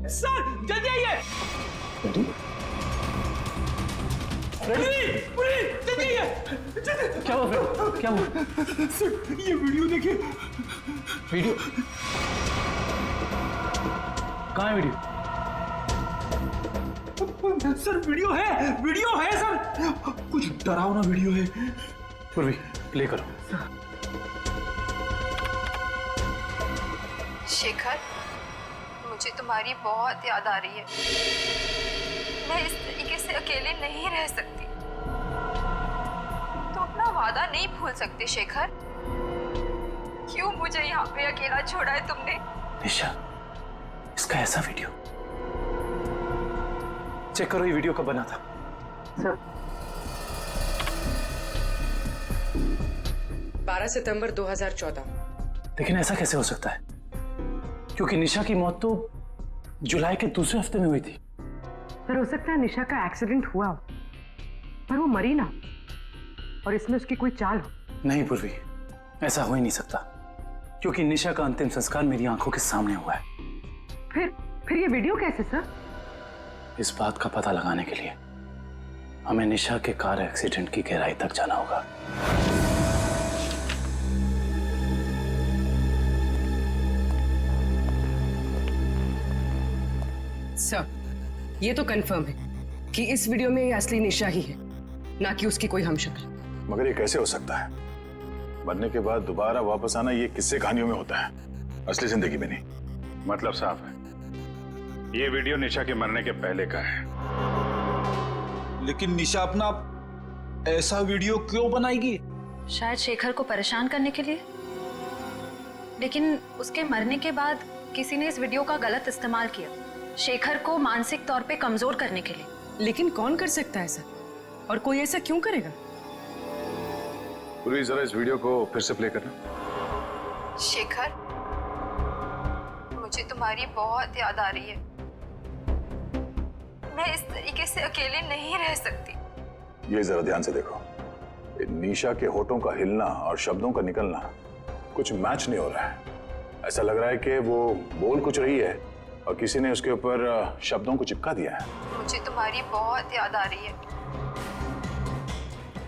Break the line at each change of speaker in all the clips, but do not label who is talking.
Sir जल्दी आइए। Police जल्दी आइए।
क्या हुआ फिर? क्या हुआ?
सर ये वीडियो देखिए।
वीडियो कहाँ है? वीडियो
सर वीडियो है सर, कुछ डरावना वीडियो है।
पूर्वी प्ले करो।
शेखर, मुझे तुम्हारी बहुत याद आ रही है। मैं इस तरीके से अकेले नहीं रह सकती। तुम अपना वादा नहीं भूल सकते शेखर। क्यों मुझे यहाँ पे अकेला छोड़ा है तुमने?
निशा, इसका ऐसा वीडियो चेक करो। ये वीडियो कब बना था?
सर 12 सितंबर 2014।
लेकिन ऐसा कैसे हो सकता है? क्योंकि निशा की मौत तो जुलाई के दूसरे हफ्ते में हुई थी।
सर हो सकता है निशा का एक्सीडेंट हुआ हो, पर वो मरी ना, और इसमें उसकी कोई चाल हो।
नहीं पूर्वी, ऐसा हो ही नहीं सकता, क्योंकि निशा का अंतिम संस्कार मेरी आंखों के सामने हुआ है।
फिर ये वीडियो कैसे सर?
इस बात का पता लगाने के लिए हमें निशा के कार एक्सीडेंट की गहराई तक जाना होगा।
सर ये तो कंफर्म है कि इस वीडियो में ये असली निशा ही है, ना कि उसकी कोई हमशक्ल।
मगर ये कैसे हो सकता है? मरने के बाद दोबारा वापस आना ये किस्से कहानियों में होता है, असली जिंदगी में नहीं।
मतलब साफ है, ये वीडियो निशा के मरने के पहले का है।
लेकिन निशा अपना ऐसा वीडियो क्यों बनाएगी?
शायद शेखर को परेशान करने के लिए। लेकिन उसके मरने के बाद किसी ने इस वीडियो का गलत इस्तेमाल किया, शेखर को मानसिक तौर पे कमजोर करने के लिए।
लेकिन कौन कर सकता है सर, और कोई ऐसा क्यों करेगा?
पूरी जरा इस वीडियो को फिर से प्ले करना।
शेखर, मुझे तुम्हारी बहुत याद आ रही है। मैं इस तरीके से अकेले नहीं रह सकती।
ये जरा ध्यान से देखो, निशा के होठों का हिलना और शब्दों का निकलना कुछ मैच नहीं हो रहा है। ऐसा लग रहा है कि वो बोल कुछ रही है और किसी ने उसके ऊपर शब्दों को चिपका दिया है।
मुझे तुम्हारी बहुत याद आ रही है।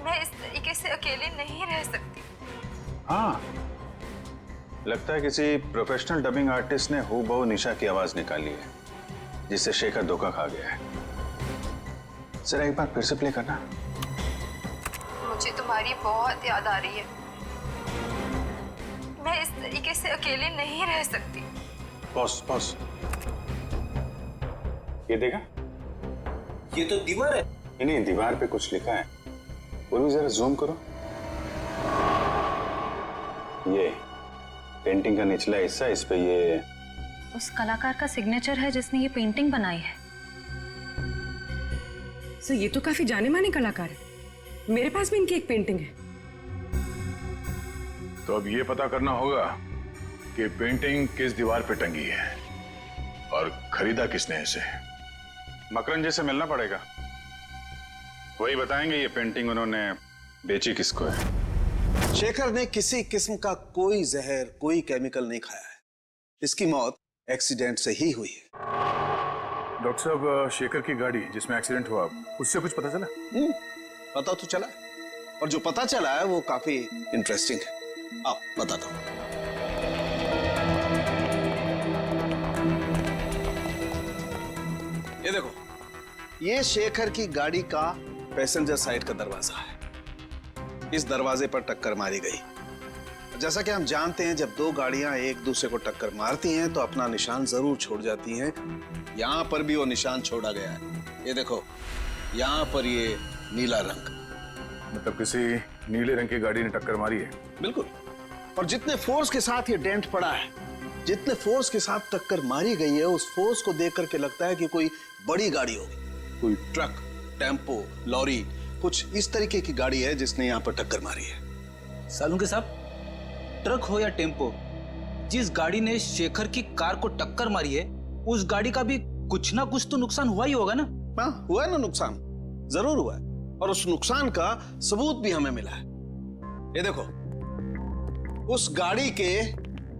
मैं इस तरीके से अकेले नहीं रह सकती।
हाँ, लगता है किसी प्रोफेशनल डबिंग आर्टिस्ट ने हूबहू निशा की आवाज निकाली है, जिससे शेखर धोखा खा गया है। जरा एक बार फिर से प्ले करना।
मुझे तुम्हारी बहुत याद आ रही है। मैं इस तरीके से अकेले नहीं रह सकती।
Pause pause. ये देखा?
ये तो दीवार है।
नहीं, दीवार पे कुछ लिखा है। वो भी जरा जूम करो। ये पेंटिंग का निचला हिस्सा, इस पे ये
उस कलाकार का सिग्नेचर है जिसने ये पेंटिंग बनाई है।
सर ये तो काफी जाने माने कलाकार है, मेरे पास भी इनकी एक पेंटिंग है।
तो अब ये पता करना होगा कि पेंटिंग किस दीवार पे टंगी है और खरीदा किसने इसे।
मकरन जी से मिलना पड़ेगा, वही बताएंगे ये पेंटिंग उन्होंने बेची किसको है।
शेखर ने किसी किस्म का कोई जहर, कोई केमिकल नहीं खाया है। इसकी मौत एक्सीडेंट से ही हुई है।
डॉक्टर साहब, शेखर की गाड़ी जिसमें एक्सीडेंट हुआ, उससे कुछ पता चला?
पता तो चला है, और जो पता चला है वो काफी इंटरेस्टिंग है। आप बताता हूं। ये देखो, ये शेखर की गाड़ी का पैसेंजर साइड का दरवाजा है। इस दरवाजे पर टक्कर मारी गई। जैसा कि हम जानते हैं, जब दो गाड़ियां एक दूसरे को टक्कर मारती हैं तो अपना निशान जरूर छोड़ जाती हैं। यहां पर भी वो निशान छोड़ा गया है। ये देखो, यहां पर ये नीला रंग,
मतलब किसी नीले रंग की गाड़ी ने टक्कर मारी है।
बिल्कुल। और जितने फोर्स के साथ ये डेंट पड़ा है, जितने फोर्स के साथ टक्कर मारी गई है, उस फोर्स को देख करके लगता है कि कोई बड़ी गाड़ी होगी, कोई ट्रक, टेम्पो, लॉरी, कुछ इस तरीके की गाड़ी है जिसने यहाँ पर टक्कर मारी है।
सालुंके साहब, ट्रक हो या टेम्पो, जिस गाड़ी ने शेखर की कार को टक्कर मारी है, उस गाड़ी का भी कुछ ना कुछ तो नुकसान हुआ ही होगा ना?
हाँ, हुआ है ना नुकसान, जरूर हुआ है। और उस नुकसान का सबूत भी हमें मिला है। ये देखो, उस गाड़ी के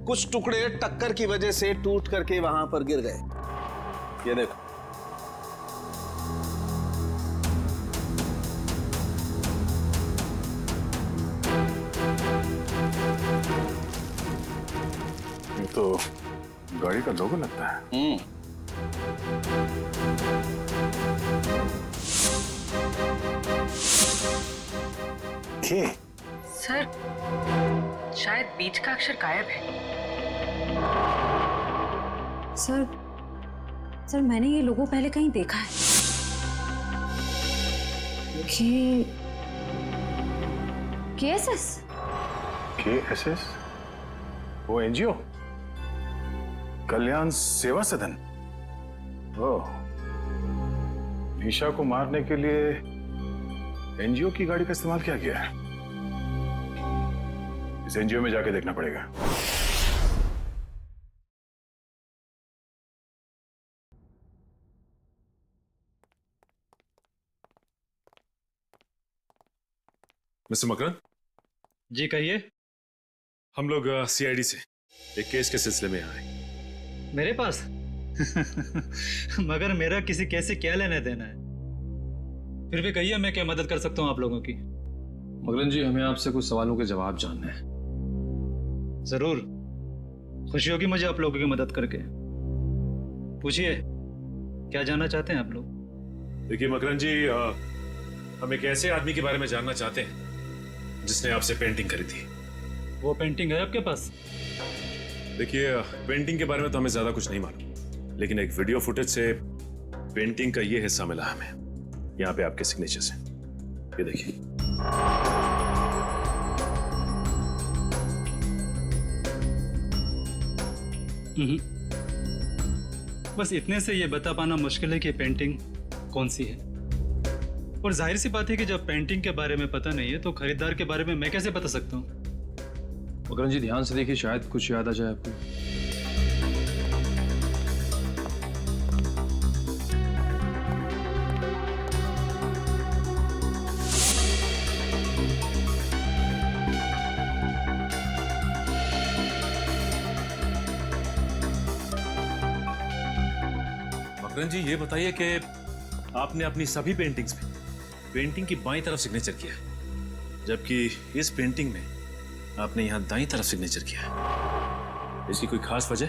कुछ टुकड़े टक्कर की वजह से टूट करके वहां पर गिर गए। ये देखो।
ये तो गाड़ी का लोगो लगता है। के
सर शायद बीच का अक्षर गायब है। सर मैंने ये लोगो पहले कहीं देखा है। केएसएस?
KSS? वो एनजीओ कल्याण सेवा सदन। ओह, निशा को मारने के लिए एनजीओ की गाड़ी का इस्तेमाल किया गया है। इस एनजीओ में जाके देखना पड़ेगा।
मिस्टर मकरन
जी कहिए।
हम लोग सीआईडी से एक केस के सिलसिले में आए।
मेरे पास मगर मेरा किसी केस से क्या लेना देना है? फिर भी कहिए मैं क्या मदद कर सकता हूँ आप लोगों की।
मगरन जी, हमें आपसे कुछ सवालों के जवाब जानने हैं।
जरूर, खुशी होगी मुझे आप लोगों की मदद करके। पूछिए क्या जानना चाहते हैं आप लोग?
देखिए मकरन जी, हम एक ऐसे आदमी के बारे में जानना चाहते हैं जिसने आपसे पेंटिंग करी थी।
वो पेंटिंग है आपके पास?
देखिए, पेंटिंग के बारे में तो हमें ज्यादा कुछ नहीं मालूम, लेकिन एक वीडियो फुटेज से पेंटिंग का ये हिस्सा मिला हमें। यहाँ पे आपके सिग्नेचर्स हैं, ये देखिए।
बस इतने से ये बता पाना मुश्किल है कि पेंटिंग कौन सी है। और जाहिर सी बात है कि जब पेंटिंग के बारे में पता नहीं है तो खरीदार के बारे में मैं कैसे बता सकता हूँ?
मगरन जी, ध्यान से देखिए, शायद कुछ याद आ जाए आपको।
मकरन जी, ये बताइए कि आपने अपनी सभी पेंटिंग्स में पेंटिंग की बाईं तरफ सिग्नेचर किया है, जबकि इस पेंटिंग में आपने यहां दाईं तरफ सिग्नेचर किया है। इसकी कोई खास वजह?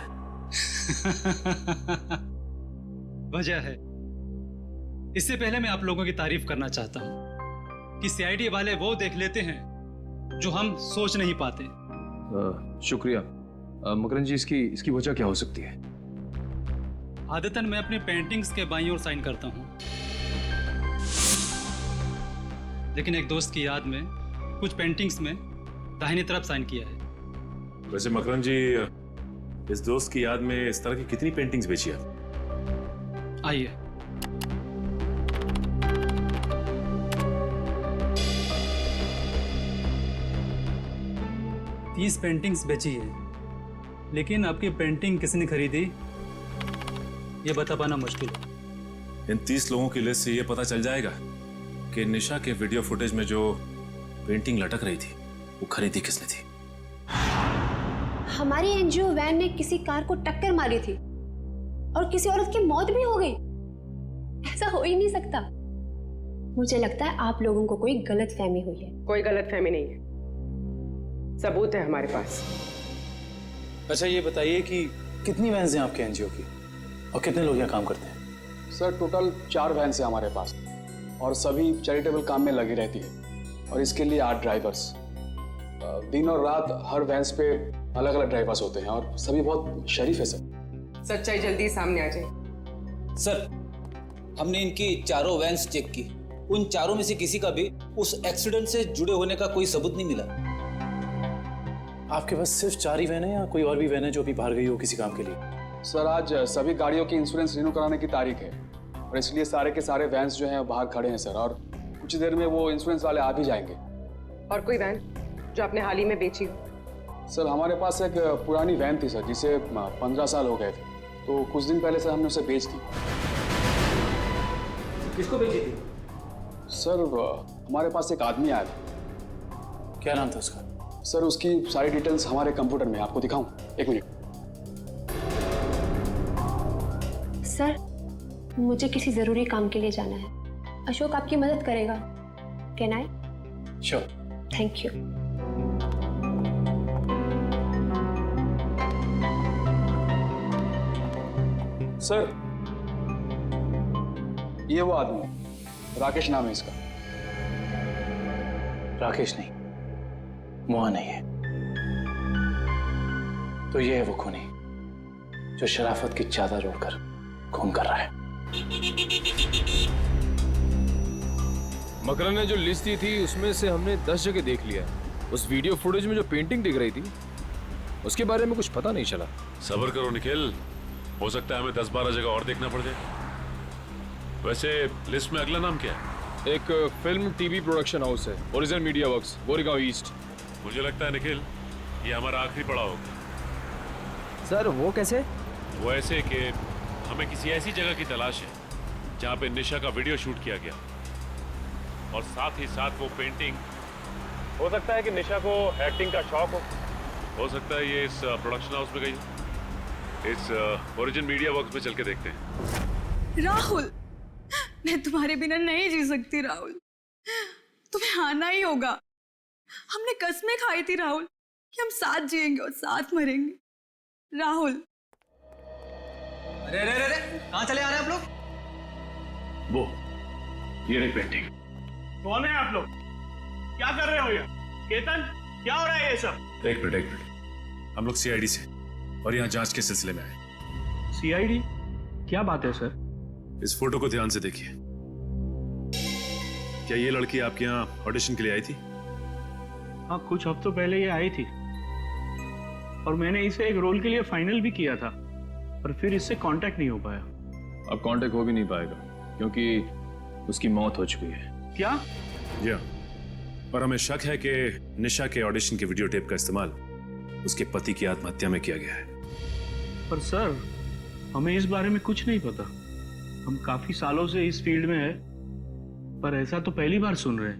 वजह है। इससे पहले मैं आप लोगों की तारीफ करना चाहता हूं कि सीआईडी वाले वो देख लेते हैं जो हम सोच नहीं पाते।
शुक्रिया। मकरन जी, इसकी वजह क्या हो सकती है?
आदतन मैं अपनी पेंटिंग्स के बाईं ओर साइन करता हूं, लेकिन एक दोस्त की याद में कुछ पेंटिंग्स में दाहिनी तरफ साइन किया है।
वैसे मकरन जी, इस दोस्त की याद में इस तरह की कितनी पेंटिंग्स बेची आप?
आइए, तीस पेंटिंग्स बेची है, लेकिन आपकी पेंटिंग किसने खरीदी ये बता पाना मुश्किल है।
इन 30 लोगों की लिस्ट से ये पता चल जाएगा कि निशा के वीडियो फुटेज में जो पेंटिंग लटक रही थी वो खरीदी किसने थी।
हमारी एनजीओ वैन ने किसी कार को टक्कर मारी थी और किसी औरत की मौत भी हो गई। ऐसा हो ही नहीं सकता। मुझे लगता है आप लोगों को कोई गलतफहमी हुई है।
कोई गलतफहमी नहीं है, सबूत है हमारे पास।
अच्छा, ये बताइए कि कितनी वैन्स हैं आपके एनजीओ की और कितने लोग यहाँ काम करते हैं?
सर, टोटल 4 वैन्स हैं हमारे पास और सभी चैरिटेबल काम में लगी रहती है, और इसके लिए 8 ड्राइवर्स। दिन और रात हर वैन्स पे अलग अलग ड्राइवर्स होते हैं और सभी बहुत शरीफ है सर।
सच्चाई जल्दी सामने आ जाए।
सर, हमने इनकी चारों वैन्स चेक की, उन चारों में से किसी का भी उस एक्सीडेंट से जुड़े होने का कोई सबूत नहीं मिला।
आपके पास सिर्फ 4 ही वैन है या कोई और भी वैन है जो अभी बाहर गई हो किसी काम के लिए?
सर, आज सभी गाड़ियों की इंश्योरेंस रिन्यू कराने की तारीख है और इसलिए सारे के सारे वैन्स जो हैं बाहर खड़े हैं सर, और कुछ देर में वो इंश्योरेंस वाले आ भी जाएंगे।
और कोई वैन जो आपने हाल ही में बेची हो?
सर, हमारे पास एक पुरानी वैन थी सर, जिसे 15 साल हो गए थे, तो कुछ दिन पहले सर हमने उसे बेच दी।
किसको बेची थी?
सर, हमारे पास एक आदमी आया था।
क्या नाम था उसका?
सर, उसकी सारी डिटेल्स हमारे कंप्यूटर में, आपको दिखाऊं? 1 मिनट।
सर, मुझे किसी जरूरी काम के लिए जाना है। अशोक आपकी मदद करेगा। Can I?
Sure.
Thank you.
Sir, ये वो आदमी राकेश नाम है इसका।
राकेश नहीं, मोहन नहीं है। तो ये है वो खूनी जो शराफत की चादर ओढ़कर खून कर रहा है।
मकरन ने जो लिस्ट दी थी उसमें से हमने 10 जगह देख लिया है। उस वीडियो फुटेज में जो पेंटिंग दिख रही थी उसके बारे में कुछ पता नहीं चला।
सब्र करो निखिल, हो सकता है हमें 10-12 जगह और देखना पड़ जाए। वैसे लिस्ट में अगला नाम क्या है?
एक फिल्म टीवी प्रोडक्शन हाउस है, original media works, Goregaon east.
मुझे लगता है निखिल ये हमारा आखिरी पड़ाव होगा।
सर वो कैसे?
वो ऐसे कि हमें किसी ऐसी जगह की तलाश है जहाँ पे निशा का वीडियो शूट किया गया और साथ ही साथ वो पेंटिंग। हो सकता है कि निशा को एक्टिंग का शौक हो सकता है ये इस प्रोडक्शन हाउस में गई हो। इस ओरिजिन मीडिया वर्क्स में चल के देखते हैं।
राहुल, मैं तुम्हारे बिना नहीं जी सकती राहुल, तुम्हें आना ही होगा। हमने कसमें खाई थी राहुल कि हम साथ जिएंगे और साथ मरेंगे। राहुल।
अरे अरे अरे कहाँ चले आ रहे हैं आप लोग?
वो ये रही पेंटिंग।
कौन है आप लोग? क्या कर रहे हो ये? केतन, क्या हो रहा है ये सब?
एक मिनट। हम लोग सीआईडी से और यहाँ जांच के सिलसिले में आए।
सीआईडी? क्या बात है सर?
इस फोटो को ध्यान से देखिए। क्या ये लड़की आपके यहाँ ऑडिशन के लिए आई थी?
हाँ, कुछ हफ्तों पहले ये आई थी और मैंने इसे एक रोल के लिए फाइनल भी किया था, पर फिर इससे कांटेक्ट नहीं हो पाया।
अब कांटेक्ट हो भी नहीं पाएगा क्योंकि उसकी मौत हो चुकी है।
क्या?
जी हाँ, और हमें शक है कि निशा के ऑडिशन के वीडियो टेप का इस्तेमाल उसके पति की आत्महत्या में किया गया है।
पर सर, हमें इस बारे में कुछ नहीं पता। हम काफी सालों से इस फील्ड में है, पर ऐसा तो पहली बार सुन रहे हैं।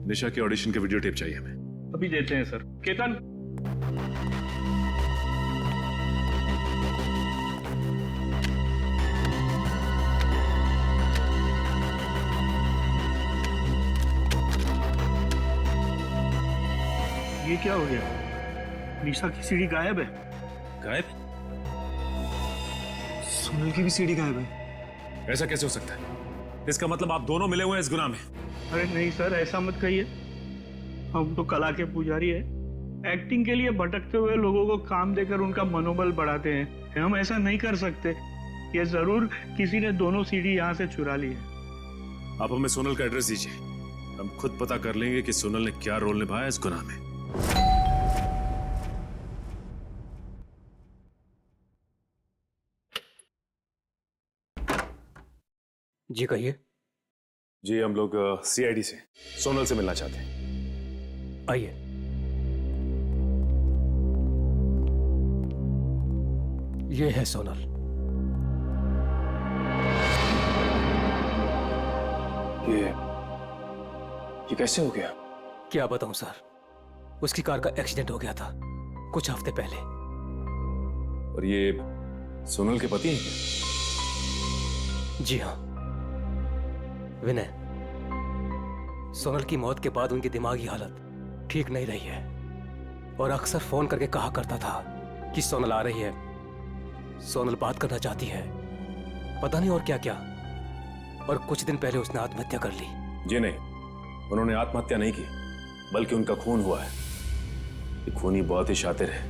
निशा के ऑडिशन के वीडियो टेप चाहिए हमें।
अभी देते हैं सर। केतन। ये क्या हो गया? निशा की सीडी गायब है।
गायब?
सुनील की भी सीडी गायब है।
ऐसा कैसे हो सकता है? इसका मतलब आप दोनों मिले हुए हैं इस गुनाह में।
अरे नहीं सर, ऐसा मत कहिए। हम तो कला के पुजारी है। एक्टिंग के लिए भटकते हुए लोगों को काम देकर उनका मनोबल बढ़ाते हैं। हम ऐसा नहीं कर सकते। ये जरूर किसी ने दोनों सीडी यहाँ से चुरा ली है।
आप हमें सोनल का एड्रेस दीजिए, हम खुद पता कर लेंगे कि सोनल ने क्या रोल निभाया इस गुनाह में।
जी कहिए।
जी हम लोग सीआईडी से सोनल से मिलना चाहते हैं।
आइए। ये है सोनल।
ये कैसे हो गया?
क्या बताऊं सर, उसकी कार का एक्सीडेंट हो गया था कुछ हफ्ते पहले।
और ये सोनल के पति हैं क्या?
जी हाँ, विनय। सोनल की मौत के बाद उनकी दिमागी हालत ठीक नहीं रही है और अक्सर फोन करके कहा करता था कि सोनल आ रही है, सोनल बात करना चाहती है, पता नहीं और क्या क्या। और कुछ दिन पहले उसने आत्महत्या कर ली।
जी नहीं, उन्होंने आत्महत्या नहीं की, बल्कि उनका खून हुआ है। ये खूनी बहुत ही शातिर है,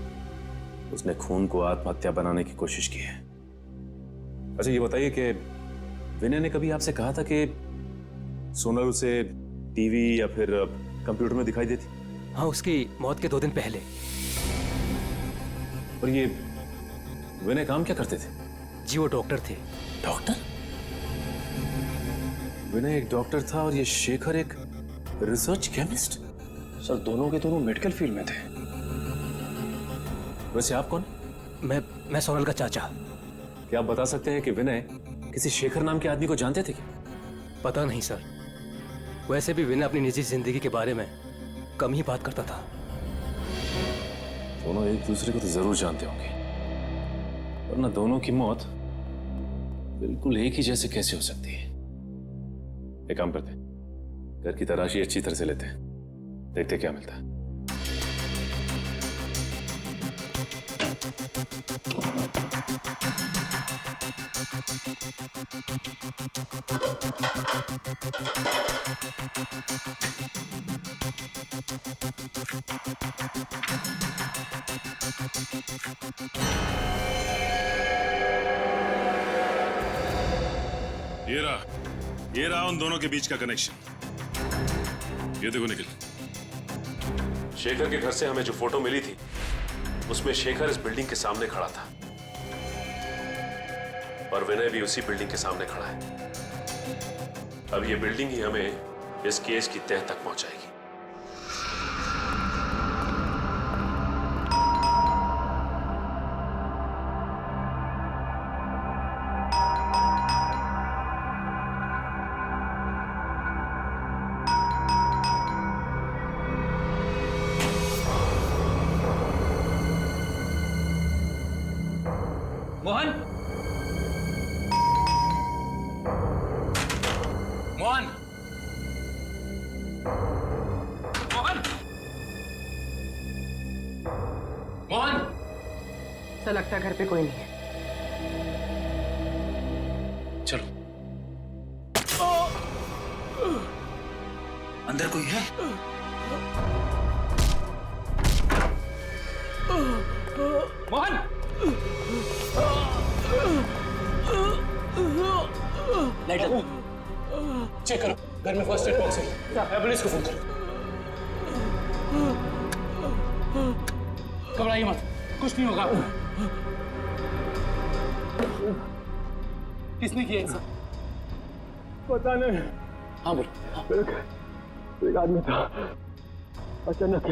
उसने खून को आत्महत्या बनाने की कोशिश की है। अच्छा ये बताइए कि विनय ने कभी आपसे कहा था कि सोनल उसे टीवी या फिर कंप्यूटर में दिखाई देती?
हाँ, उसकी मौत के 2 दिन पहले।
और ये विनय काम क्या करते थे?
जी वो डॉक्टर थे।
डॉक्टर? विनय एक डॉक्टर था और ये शेखर एक रिसर्च केमिस्ट।
सर दोनों के दोनों मेडिकल फील्ड में थे।
वैसे आप कौन?
मैं सोनल का चाचा।
क्या आप बता सकते हैं कि विनय किसी शेखर नाम के आदमी को जानते थे क्या?
पता नहीं सर, वैसे भी विनय अपनी निजी जिंदगी के बारे में कम ही बात करता था।
दोनों एक दूसरे को तो जरूर जानते होंगे, वरना दोनों की मौत बिल्कुल एक ही जैसे कैसे हो सकती है? एक काम करते हैं, घर की तलाशी अच्छी तरह से लेते हैं, देखते क्या मिलता है। ये रहा उन दोनों के बीच का कनेक्शन। ये देखो निखिल, शेखर के घर से हमें जो फोटो मिली थी उसमें शेखर इस बिल्डिंग के सामने खड़ा था और विनय भी उसी बिल्डिंग के सामने खड़ा है। अब ये बिल्डिंग ही हमें इस केस की तह तक पहुंचाएगी।
मोहन, मोहन, मोहन, मोहन।
ऐसा लगता है घर पे कोई नहीं है।
चलो, अंदर कोई है? मोहन,
लाइट चेक करो, घर में फर्स्ट एड बॉक्स है, एम्बुलेंस को फोन करो। घबराइए मत, कुछ नहीं होगा। किसने किया ऐसा?
पता नहीं।
हाँ बोलो।
एक आदमी था, अचानक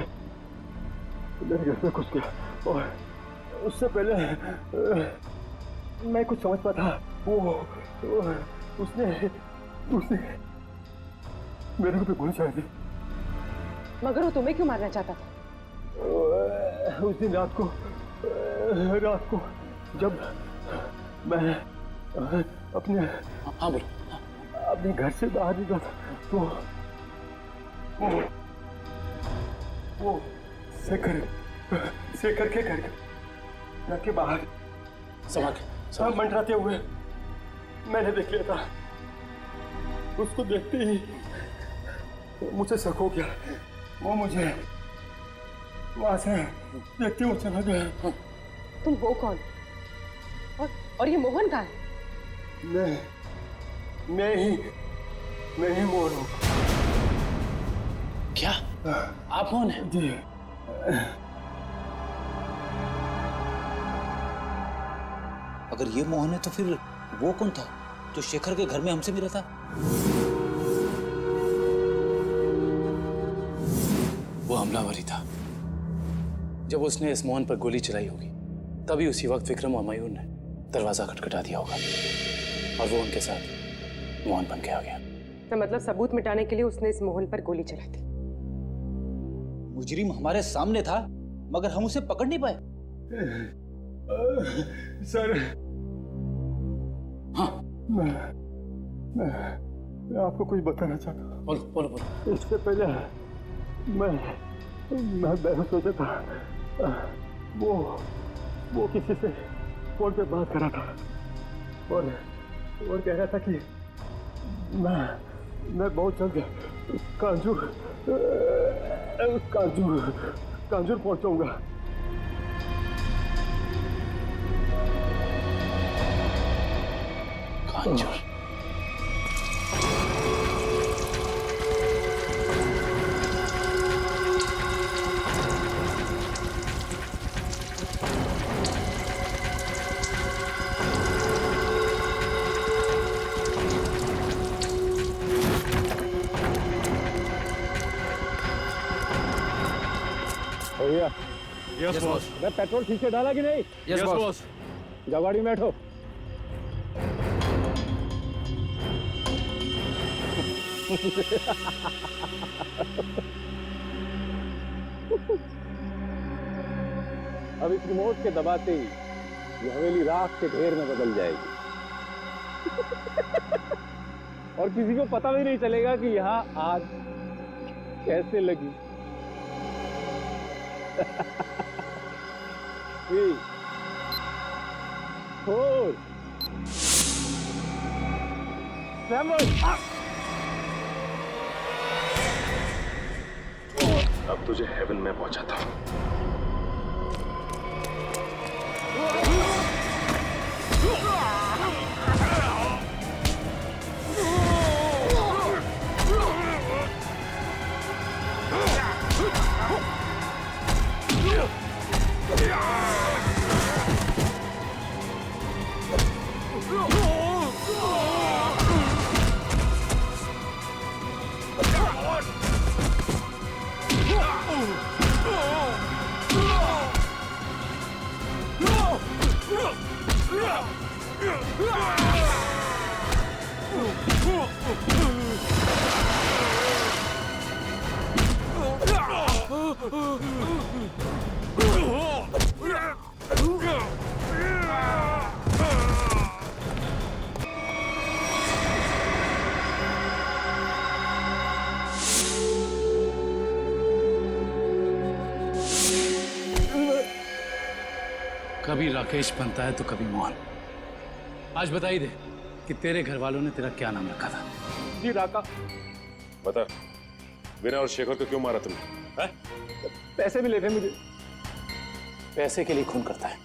मेरे घर पे घुस गया और उससे पहले मैं कुछ समझ पाता। वो उसने मेरे को गोली चलाई थी।
मगर वो तुम्हें क्यों मारना चाहता था?
उस दिन रात को जब मैं अपने अपने घर से बाहर निकला था तो वो शेखर के घर के बाहर सब मंडराते हुए मैंने देख लिया था। उसको देखते ही मुझे शक हो गया। वो मुझे वहां से देखते हुए चला गया।
तुम हो कौन? और ये मोहन कहाँ है?
मैं ही मोहन हूँ।
क्या आप मोहन हैं?
जी।
अगर ये मोहन है तो फिर वो कौन था जो शेखर के घर में हमसे मिला था?
वो हमलावर ही था। जब उसने इस मोहन पर गोली चलाई होगी तभी उसी वक्त विक्रम और मयूर ने दरवाजा खटखटा दिया होगा और वो उनके साथ मोहन बन के आ गया।
तो मतलब सबूत मिटाने के लिए उसने इस मोहन पर गोली चलाई थी।
मुजरिम हमारे सामने था मगर हम उसे पकड़ नहीं पाए।
सर,
हाँ
मैं आपको कुछ बताना चाहता हूँ।
बोलो।
इससे पहले मैं बेहोश हो गया था। वो किसी से फोन पे बात कर रहा था और कह रहा था कि मैं बहुत जल्द कांजूर पहुंचाऊंगा।
कांजूर?
भैया,
यस बॉस।
मैं पेट्रोल ठीक से डाला कि नहीं?
Yes boss.
जाओ गाड़ी में बैठो। अब इस रिमोट के दबाते ही ये हवेली राख के ढेर में बदल जाएगी।
और किसी को पता भी नहीं चलेगा कि यहाँ आग कैसे लगी। 3, 4, 7।
अब तुझे हेवन में पहुंचाता हूं।
कभी राकेश बनता है तो कभी मोहन। आज बता ही दे कि तेरे घर वालों ने तेरा क्या नाम रखा था।
जी राका।
बता, विनय और शेखर को क्यों मारा तुमने?
पैसे मिले थे मुझे।
पैसे के लिए खून करता है?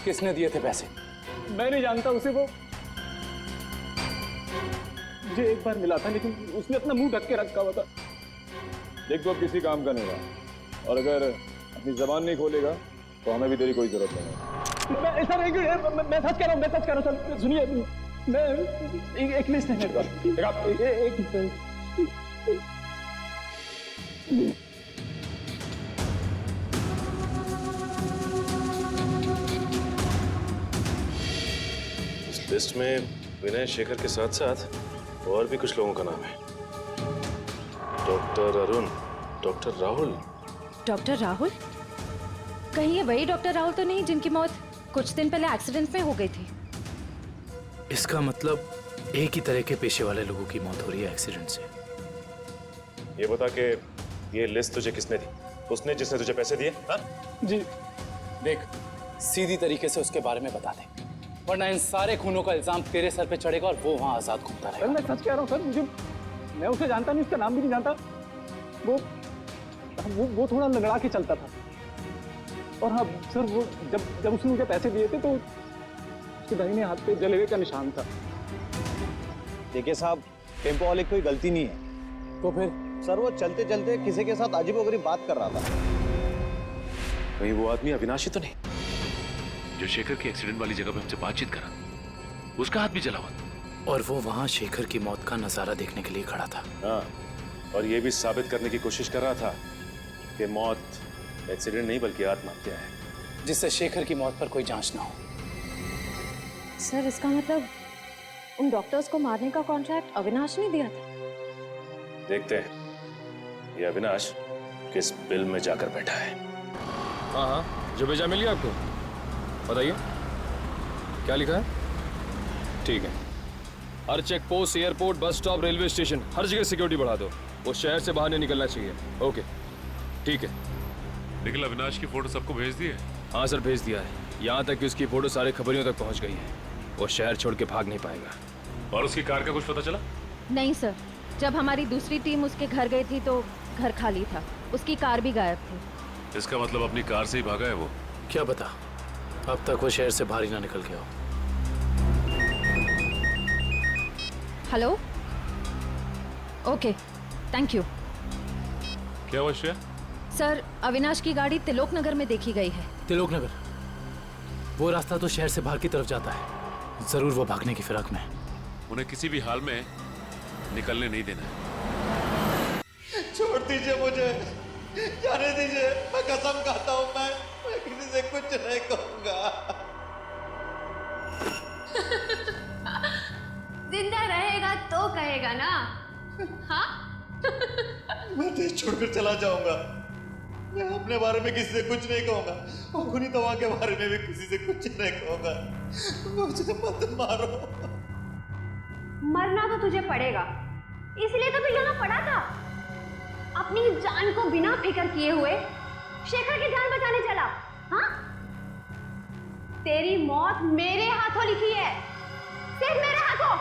किसने दिए थे पैसे?
मैं नहीं जानता उसे। वो मुझे एक बार मिला था, लेकिन उसने अपना मुंह ढक के रखा हुआ था।
देख, तो अब किसी काम का नहीं रहा, और अगर अपनी जबान नहीं खोलेगा तो हमें भी तेरी कोई जरूरत नहीं है।
मैं ऐसा नहीं, मैं सच कह रहा हूँ, मैं सच कह रहा हूँ। सुनिए, मैं एक लिस्ट है मेरे पास।
इस लिस्ट में विनय शेखर के साथ साथ और भी कुछ लोगों का नाम है। Doctor Arun, doctor Rahul.
Doctor Rahul? कहीं ये वही डॉक्टर राहुल तो नहीं जिनकी मौत कुछ दिन पहले एक्सीडेंट में हो गई थी?
इसका मतलब एक ही तरह के पेशे वाले लोगों की मौत हो रही है एक्सीडेंट से।
ये बता के ये लिस्ट तुझे किसने दी? उसने जिसने तुझे पैसे दिए? हाँ?
जी देख, सीधी तरीके से उसके बारे में बता दे, वरना इन सारे खूनों का इल्जाम तेरे सर पे चढ़ेगा और वो वहां आजाद घूमता रहेगा।
मैं सच कह रहा हूँ सर, मैं उसे जानता नहीं, उसका नाम भी नहीं जानता। वो थोड़ा लंगड़ा के चलता था। और हाँ सर, वो जब उसने मुझे पैसे दिए थे तो उसके दाहिने हाथ पे जले हुए का निशान था।
देखिए साहब, टेम्पो वाले की कोई गलती नहीं है।
तो फिर?
सर वो चलते चलते किसी के साथ अजीबोगरीब बात कर रहा था।
कहीं वो आदमी अविनाशी तो नहीं जो शेखर की एक्सीडेंट वाली जगह पे हमसे बातचीत करा? उसका हाथ भी जला हुआ
और वो वहां शेखर की मौत का नजारा देखने के लिए खड़ा था।
हाँ, और ये भी साबित करने की कोशिश कर रहा था कि मौत एक्सीडेंट नहीं बल्कि आत्महत्या है,
जिससे शेखर की मौत पर कोई जांच ना हो।
सर, इसका मतलब उन डॉक्टर्स को मारने का कॉन्ट्रैक्ट अविनाश ने दिया था?
देखते हैं ये अविनाश किस बिल में जाकर बैठा है।
हाँ हाँ, जो भेजा मिल गया आपको? बताइए क्या लिखा है? ठीक है, हर check post, airport, bus stop, railway station, हर जगह सिक्योरिटी बढ़ा दो। वो शहर से बाहर नहीं निकलना चाहिए। ओके ठीक है।
निखिल, अविनाश की फोटो सबको भेज दी है?
हाँ सर, भेज दिया है। यहाँ तक कि उसकी फोटो सारे खबरियों तक पहुँच गई है। वो शहर छोड़ के भाग नहीं पाएगा।
और उसकी कार का कुछ पता चला?
नहीं सर, जब हमारी दूसरी टीम उसके घर गई थी तो घर खाली था, उसकी कार भी गायब थी।
इसका मतलब अपनी कार से ही भागा है वो?
क्या पता, अब तक वो शहर से बाहर ही ना निकल गया हो।
Hello, okay, thank you.
क्या हुआ श्रेया?
सर, अविनाश की गाड़ी तिलोक नगर में देखी गई है।
तिलोक नगर? वो रास्ता तो शहर से बाहर की तरफ जाता है। जरूर वो भागने की फिराक में है।
उन्हें किसी भी हाल में निकलने नहीं देना है।
छोड़ दीजिए मुझे, जाने दीजिए। मैं कसम खाता हूँ, मैं किसी से कुछ नहीं कहूँगा।
जिंदा रहेगा तो कहेगा ना? हाँ?
मैं देश छोड़कर चला जाऊंगा, मैं अपने बारे में किसी से कुछ नहीं कहूंगा और खुनी तवा के बारे में भी किसी से कुछ नहीं कहूंगा। मुझे मत मारो।
मरना तो तुझे पड़ेगा, इसलिए तो तू यहाँ पड़ा था। अपनी जान को बिना फिक्र किए हुए शेखर की जान बचाने चला। हाँ, तेरी मौत मेरे हाथों लिखी है, सिर्फ मेरे हाथों।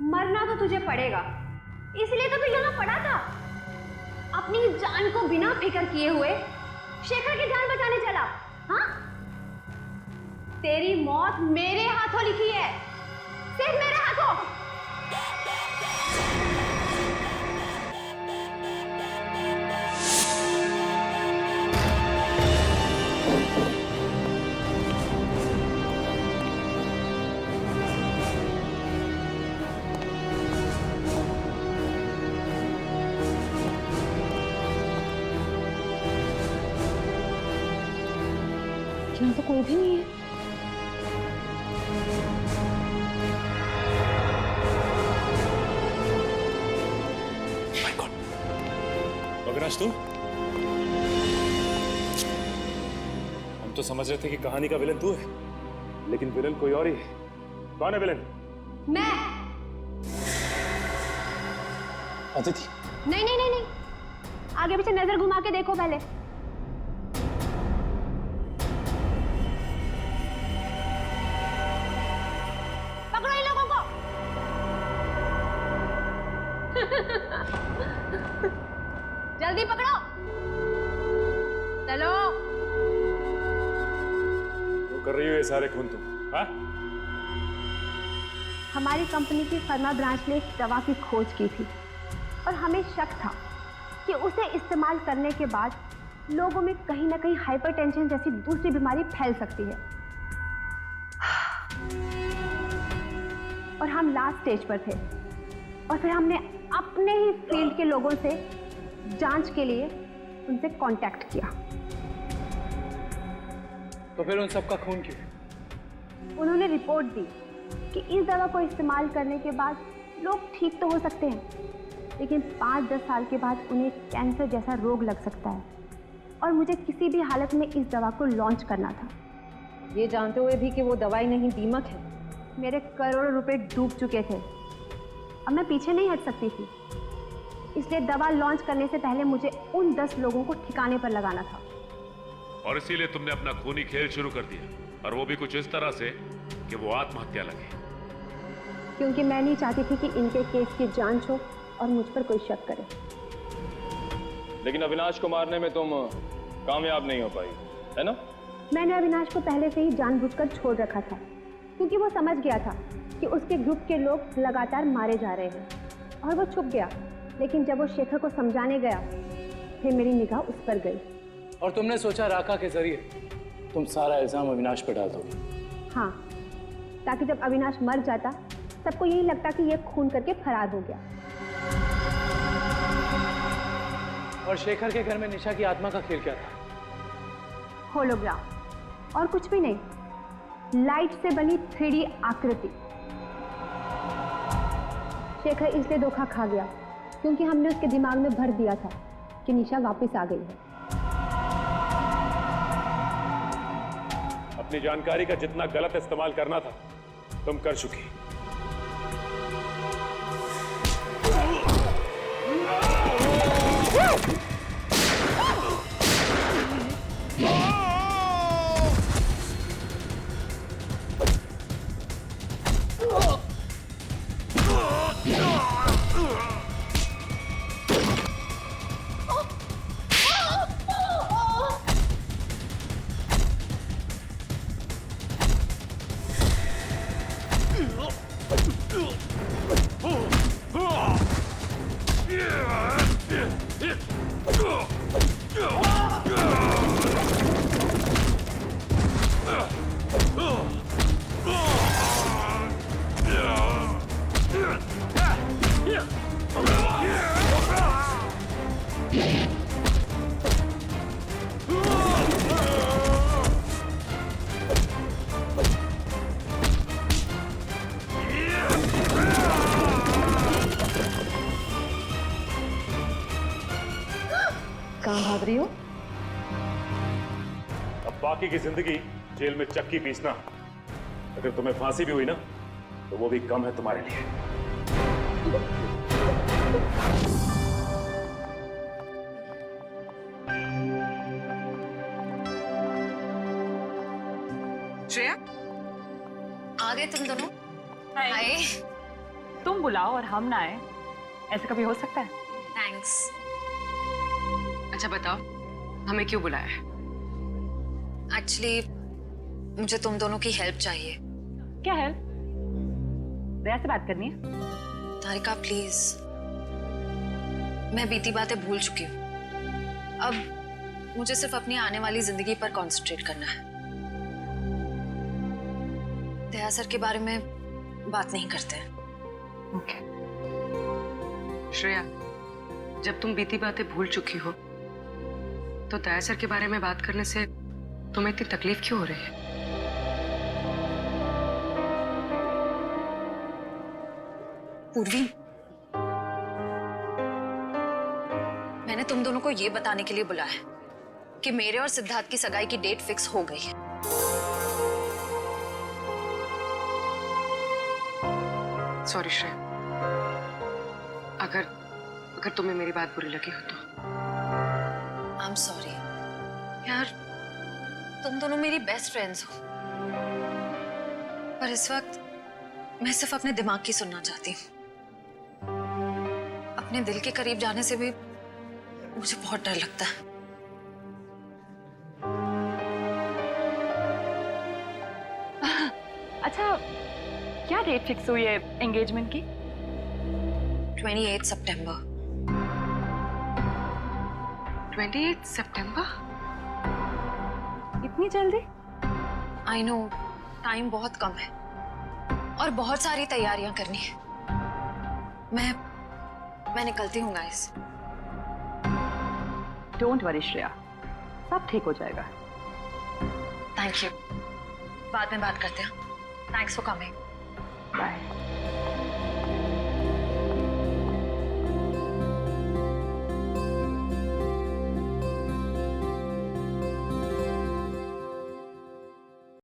मरना तो तुझे पड़ेगा, इसलिए तो तू यहाँ पड़ा था। अपनी जान को बिना फिक्र किए हुए शेखर की जान बचाने चला। हाँ, तेरी मौत मेरे हाथों लिखी है, सिर्फ मेरे हाथों। यहाँ तो कोई भी नहीं है।
अविनाश तू? हम तो समझ रहे थे कि कहानी का विलन तू है, लेकिन विलन कोई और ही है। कौन है विलन?
मैं।
अदिति।
नहीं नहीं नहीं नहीं, आगे पीछे नजर घुमा के देखो पहले। पकड़ो इन लोगों को। जल्दी पकड़ो, चलो।
वो कर रही हो ये सारे खून तुम? हाँ?
हमारी कंपनी की फर्मा ब्रांच ने एक दवा की खोज की थी और हमें शक था कि उसे इस्तेमाल करने के बाद लोगों में कहीं ना कहीं हाइपरटेंशन जैसी दूसरी बीमारी फैल सकती है। और हम लास्ट स्टेज पर थे और फिर हमने अपने ही फील्ड के लोगों से जांच के लिए उनसे कांटेक्ट किया।
तो फिर उन सबका खून क्यों?
उन्होंने रिपोर्ट दी कि इस दवा को इस्तेमाल करने के बाद लोग ठीक तो हो सकते हैं, लेकिन 5-10 साल के बाद उन्हें कैंसर जैसा रोग लग सकता है और मुझे किसी भी हालत में इस दवा को लॉन्च करना था, ये जानते हुए भी कि वो दवाई नहीं दीमक है। मेरे करोड़ों रुपए डूब चुके थे, अब मैं पीछे नहीं हट सकती थी, इसलिए दवा लॉन्च करने से पहले मुझे उन 10 लोगों को ठिकाने पर लगाना था।
और इसीलिए तुमने अपना खूनी खेल शुरू कर दिया, और वो भी कुछ इस तरह से कि वो आत्महत्या लगे।
क्योंकि मैं नहीं चाहती थी कि इनके केस की जांच हो और मुझ पर कोई शक करे।
लेकिन अविनाश को मारने में तुम कामयाब नहीं हो पाई, है ना?
मैंने अविनाश को पहले से ही जानबूझकर छोड़ रखा था, क्योंकि वो समझ गया था कि उसके ग्रुप के लोग लगातार मारे जा रहे हैं और वो छुप गया। लेकिन जब वो शेखर को समझाने गया, फिर मेरी निगाह उस पर गई।
और तुमने सोचा राका के जरिए तुम सारा इल्जाम अविनाश पर डाल दोगे?
हाँ, ताकि जब अविनाश मर जाता सबको यही लगता कि ये खून करके फरार हो गया।
और शेखर के घर में निशा की आत्मा का खेल क्या था?
होलोग्राम, और कुछ भी नहीं, लाइट से बनी 3D आकृति। शेखर इसलिए धोखा खा गया क्योंकि हमने उसके दिमाग में भर दिया था कि निशा वापस आ गई है।
अपनी जानकारी का जितना गलत इस्तेमाल करना था तुम कर चुकी। बाकी की जिंदगी जेल में चक्की पीसना, अगर तुम्हें फांसी भी हुई ना तो वो भी कम है तुम्हारे लिए।
श्रेया,
आ गए तुम दोनों? हाय।
तुम बुलाओ और हम ना आए, ऐसा कभी हो सकता है?
थैंक्स।
अच्छा बताओ, हमें क्यों बुलाया है?
एक्चुअली मुझे तुम दोनों की हेल्प चाहिए।
क्या हेल्प? दया से बात करनी है?
तारिका प्लीज, मैं बीती बातें भूल चुकी हूँ। अब मुझे सिर्फ अपनी आने वाली जिंदगी पर कंसंट्रेट करना है। दया सर के बारे में बात नहीं करते हैं।
ओके। श्रेया, जब तुम बीती बातें भूल चुकी हो तो दया सर के बारे में बात करने से तुम्हें इतनी तकलीफ क्यों हो रही है?
पूर्वी, मैंने तुम दोनों को ये बताने के लिए बुलाया है कि मेरे और सिद्धार्थ की सगाई की डेट फिक्स हो गई है।
सॉरी श्रेया, अगर तुम्हें मेरी बात बुरी लगी हो तो।
आई एम सॉरी यार, तुम दोनों मेरी बेस्ट फ्रेंड्स हो, पर इस वक्त मैं सिर्फ अपने दिमाग की सुनना चाहती हूँ। अपने दिल के करीब जाने से भी मुझे बहुत डर लगता है।
अच्छा, क्या डेट फिक्स हुई है एंगेजमेंट की?
28 सितंबर।
28 सितंबर? इतनी जल्दी?
आई नो, टाइम बहुत कम है और बहुत सारी तैयारियां करनी है। मैं निकलती हूँ गाइस।
डोंट वरी श्रेया, सब ठीक हो जाएगा।
थैंक यू, बाद में बात करते हैं। Thanks for coming.
बाय।